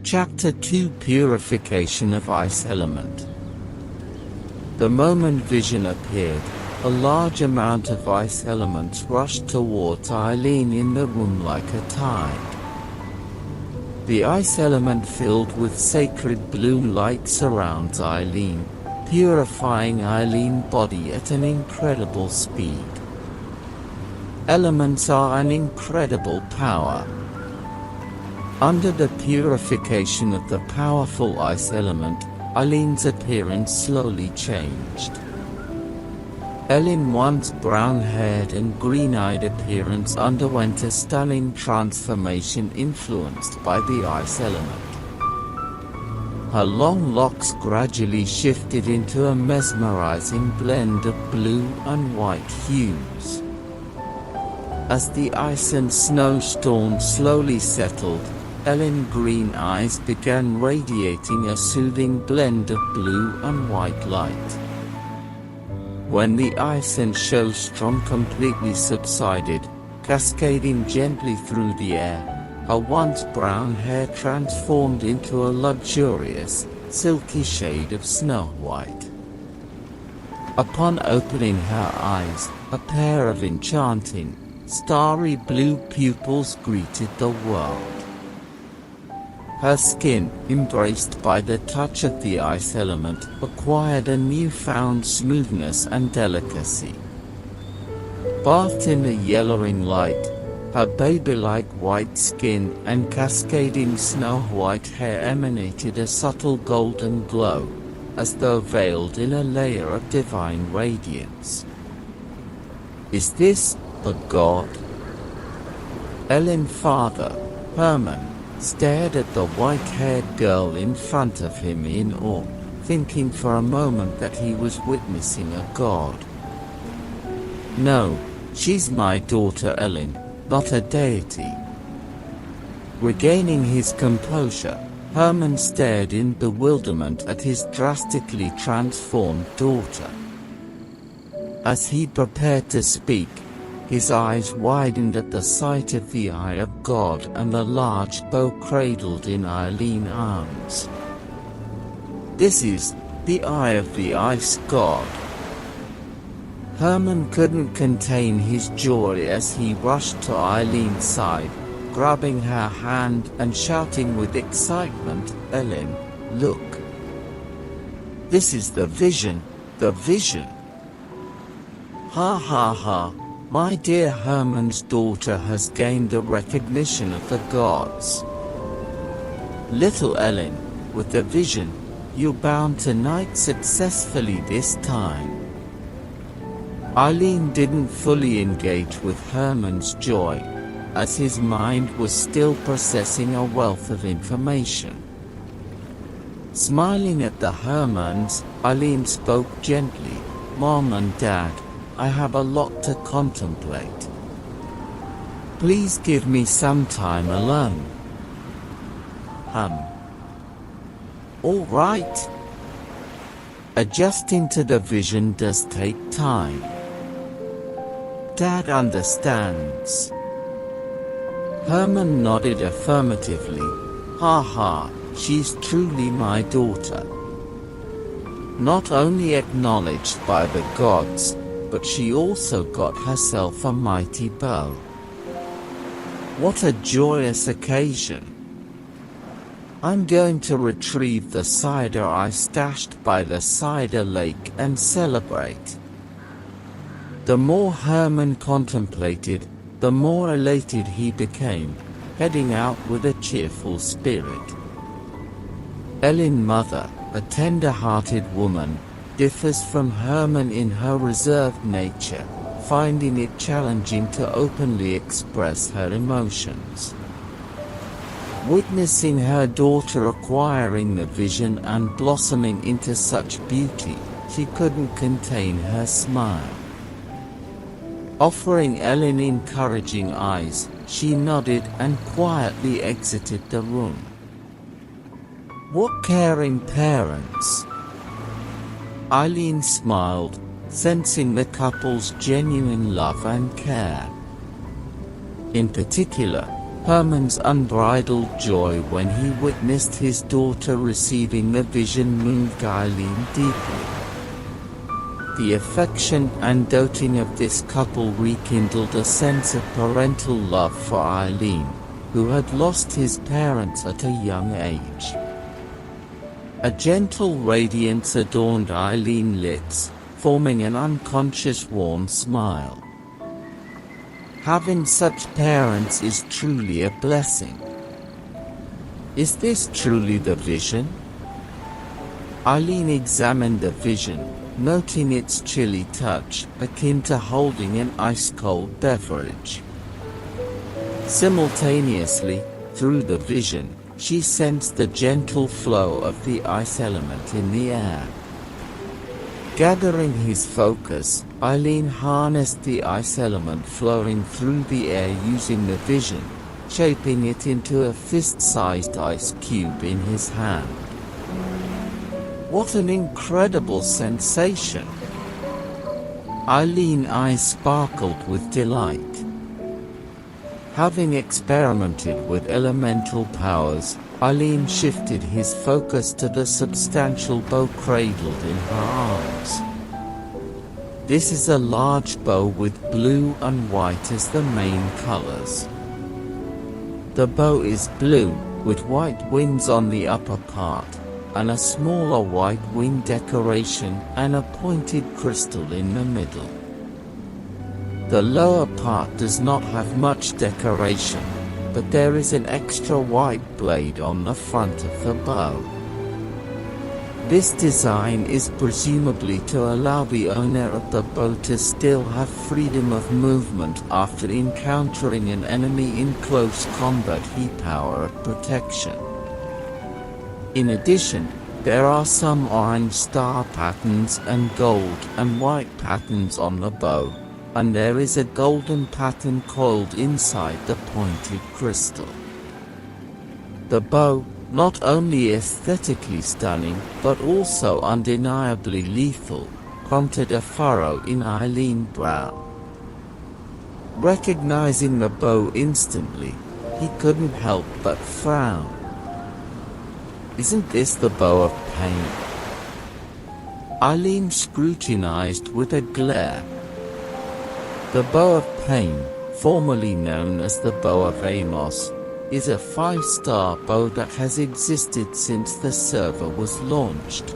Chapter 2: Purification of Ice Element. The moment vision appeared, a large amount of ice elements rushed towards Irene in the room like a tide. The ice element filled with sacred blue light surrounds Irene, purifying Irene's body at an incredible speed. Elements are an incredible power. Under the purification of the powerful ice element, Irene's appearance slowly changed. Irene's once brown-haired and green-eyed appearance underwent a stunning transformation influenced by the ice element. Her long locks gradually shifted into a mesmerizing blend of blue and white hues. As the ice and snowstorm slowly settled, Irene's green eyes began radiating a soothing blend of blue and white light. When the ice and snowstorm completely subsided, cascading gently through the air, her once brown hair transformed into a luxurious, silky shade of snow white. Upon opening her eyes, a pair of enchanting, starry blue pupils greeted the world. Her skin, embraced by the touch of the ice element, acquired a newfound smoothness and delicacy. Bathed in the yellowing light, her baby-like white skin and cascading snow-white hair emanated a subtle golden glow, as though veiled in a layer of divine radiance. Is this a god? Irene's father, Herman, stared at the white-haired girl in front of him in awe, thinking for a moment that he was witnessing a god. No, she's my daughter Irene, not a deity. Regaining his composure, Herman stared in bewilderment at his drastically transformed daughter. As he prepared to speak, his eyes widened at the sight of the eye of God and the large bow cradled in Irene's arms. This is the eye of the ice god. Herman couldn't contain his joy as he rushed to Irene's side, grabbing her hand and shouting with excitement, "Irene, look! This is the vision, the vision!" Ha ha ha! My dear Herman's daughter has gained the recognition of the gods. Little Irene, with the vision, you're bound tonight successfully this time. Irene didn't fully engage with Herman's joy, as his mind was still processing a wealth of information. Smiling at the Hermans, Irene spoke gently, "Mom and Dad, I have a lot to contemplate. Please give me some time alone." All right. Adjusting to the vision does take time. Dad understands. Herman nodded affirmatively. Ha ha, she's truly my daughter. Not only acknowledged by the gods, but she also got herself a mighty bow. What a joyous occasion! I'm going to retrieve the cider I stashed by the cider lake and celebrate. The more Herman contemplated, the more elated he became, heading out with a cheerful spirit. Irene's mother, a tender-hearted woman, differs from Herman in her reserved nature, finding it challenging to openly express her emotions. Witnessing her daughter acquiring the vision and blossoming into such beauty, she couldn't contain her smile. Offering Irene encouraging eyes, she nodded and quietly exited the room. What caring parents! Irene smiled, sensing the couple's genuine love and care. In particular, Herman's unbridled joy when he witnessed his daughter receiving the vision moved Eileen deeply. The affection and doting of this couple rekindled a sense of parental love for Eileen, who had lost his parents at a young age. A gentle radiance adorned Eileen's lips, forming an unconscious warm smile. Having such parents is truly a blessing. Is this truly the vision? Eileen examined the vision, noting its chilly touch, akin to holding an ice-cold beverage. Simultaneously, through the vision, she sensed the gentle flow of the ice element in the air. Gathering his focus, Eileen harnessed the ice element flowing through the air using the vision, shaping it into a fist-sized ice cube in his hand. What an incredible sensation! Eileen's eyes sparkled with delight. Having experimented with elemental powers, Eileen shifted his focus to the substantial bow cradled in her arms. This is a large bow with blue and white as the main colors. The bow is blue, with white wings on the upper part, and a smaller white wing decoration and a pointed crystal in the middle. The lower part does not have much decoration, but there is an extra white blade on the front of the bow. This design is presumably to allow the owner of the bow to still have freedom of movement after encountering an enemy in close combat. Power of protection. In addition, there are some orange star patterns and gold and white patterns on the bow, and there is a golden pattern coiled inside the pointed crystal. The bow, not only aesthetically stunning but also undeniably lethal, prompted a furrow in Eileen's brow. Recognizing the bow instantly, he couldn't help but frown. Isn't this the bow of pain? Eileen scrutinized with a glare. The bow of pain, formerly known as the bow of Amos, is a 5-star bow that has existed since the server was launched.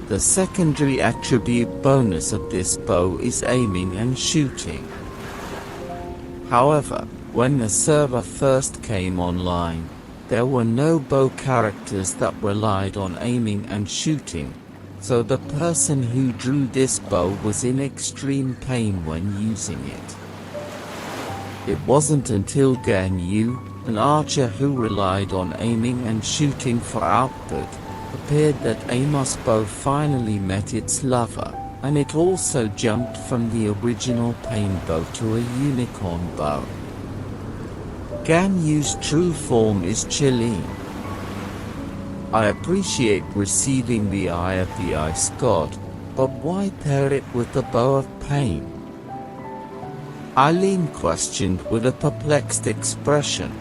The secondary attribute bonus of this bow is aiming and shooting. However, when the server first came online, there were no bow characters that relied on aiming and shooting, so the person who drew this bow was in extreme pain when using it. It wasn't until Ganyu, an archer who relied on aiming and shooting for output, appeared that Amos' bow finally met its lover, and it also jumped from the original pain bow to a unicorn bow. Ganyu's true form is Chilin. I appreciate receiving the Eye of the Ice God, but why pair it with the bow of pain? Eileen questioned with a perplexed expression.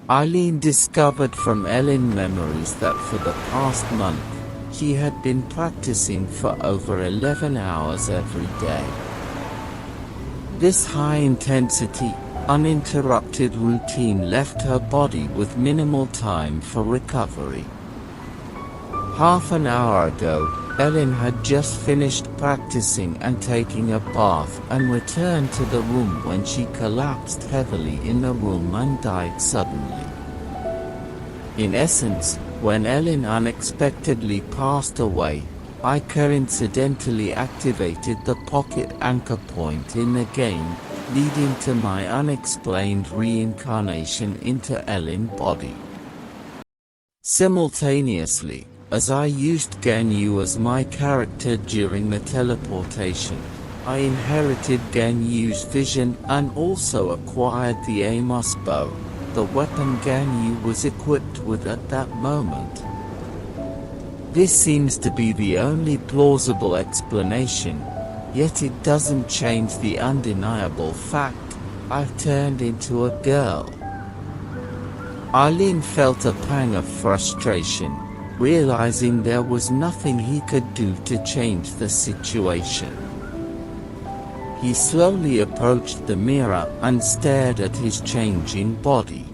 Eileen discovered from Ellen memories that for the past month, she had been practicing for over 11 hours every day. This high-intensity, uninterrupted routine left her body with minimal time for recovery. Half an hour ago, Ellen had just finished practicing and taking a bath and returned to the room when she collapsed heavily in the room and died suddenly. In essence, when Ellen unexpectedly passed away, I coincidentally activated the pocket anchor point in the game, leading to my unexplained reincarnation into Ellen's body. Simultaneously, as I used Ganyu as my character during the teleportation, I inherited Ganyu's vision and also acquired the Amos bow, the weapon Ganyu was equipped with at that moment. This seems to be the only plausible explanation, yet it doesn't change the undeniable fact I've turned into a girl. Irene felt a pang of frustration, realizing there was nothing he could do to change the situation. He slowly approached the mirror and stared at his changing body.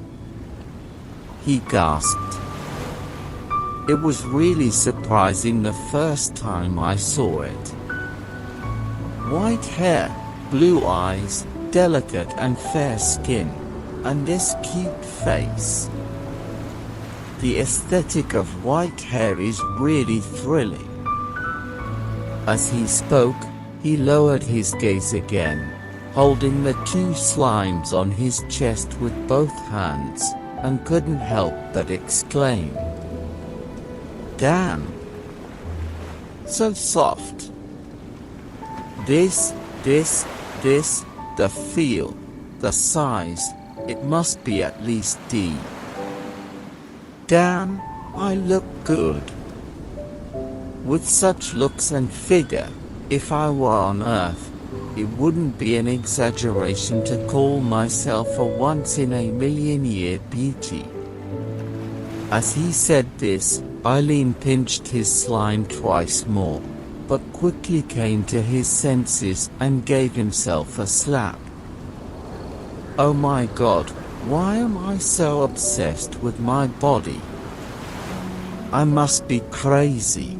He gasped. It was really surprising the first time I saw it. White hair, blue eyes, delicate and fair skin, and this cute face. The aesthetic of white hair is really thrilling. As he spoke, he lowered his gaze again, holding the two slimes on his chest with both hands, and couldn't help but exclaim, "Damn! So soft. This, the feel, the size, it must be at least D. Damn, I look good." With such looks and figure, if I were on Earth, it wouldn't be an exaggeration to call myself a once-in-a-million-year beauty. As he said this, Irene pinched his slime twice more, but quickly came to his senses and gave himself a slap. Oh my God, why am I so obsessed with my body? I must be crazy.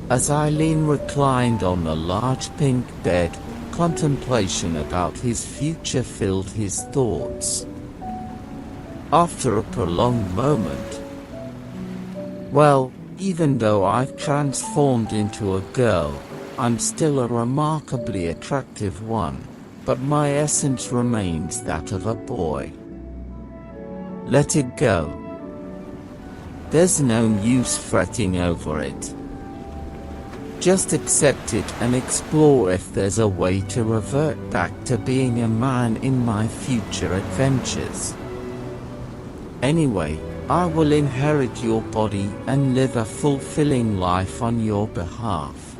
As Irene reclined on the large pink bed, contemplation about his future filled his thoughts. After a prolonged moment, well, even though I've transformed into a girl, I'm still a remarkably attractive one, but my essence remains that of a boy. Let it go. There's no use fretting over it. Just accept it and explore if there's a way to revert back to being a man in my future adventures. Anyway, I will inherit your body and live a fulfilling life on your behalf.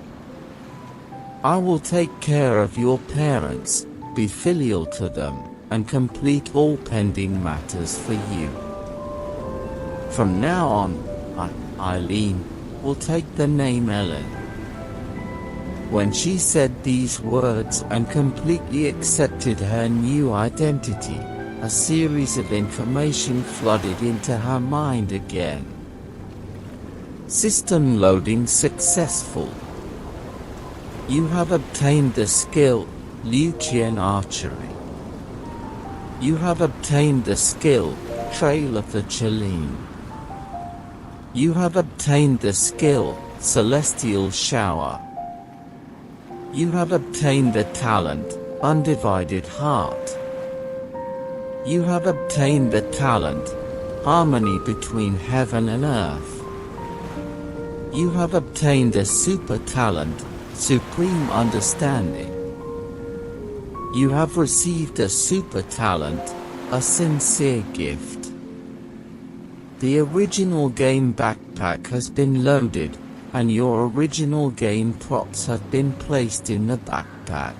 I will take care of your parents, be filial to them, and complete all pending matters for you. From now on, Irene will take the name Ellen. When she said these words and completely accepted her new identity, a series of information flooded into her mind again. System loading successful. You have obtained the skill, Lucian Archery. You have obtained the skill, Trail of the Cheline. You have obtained the skill, Celestial Shower. You have obtained the talent, Undivided Heart. You have obtained the talent, Harmony between Heaven and Earth. You have obtained a super talent, Supreme Understanding. You have received a super talent, a sincere gift. The original game backpack has been loaded, and your original game props have been placed in the backpack.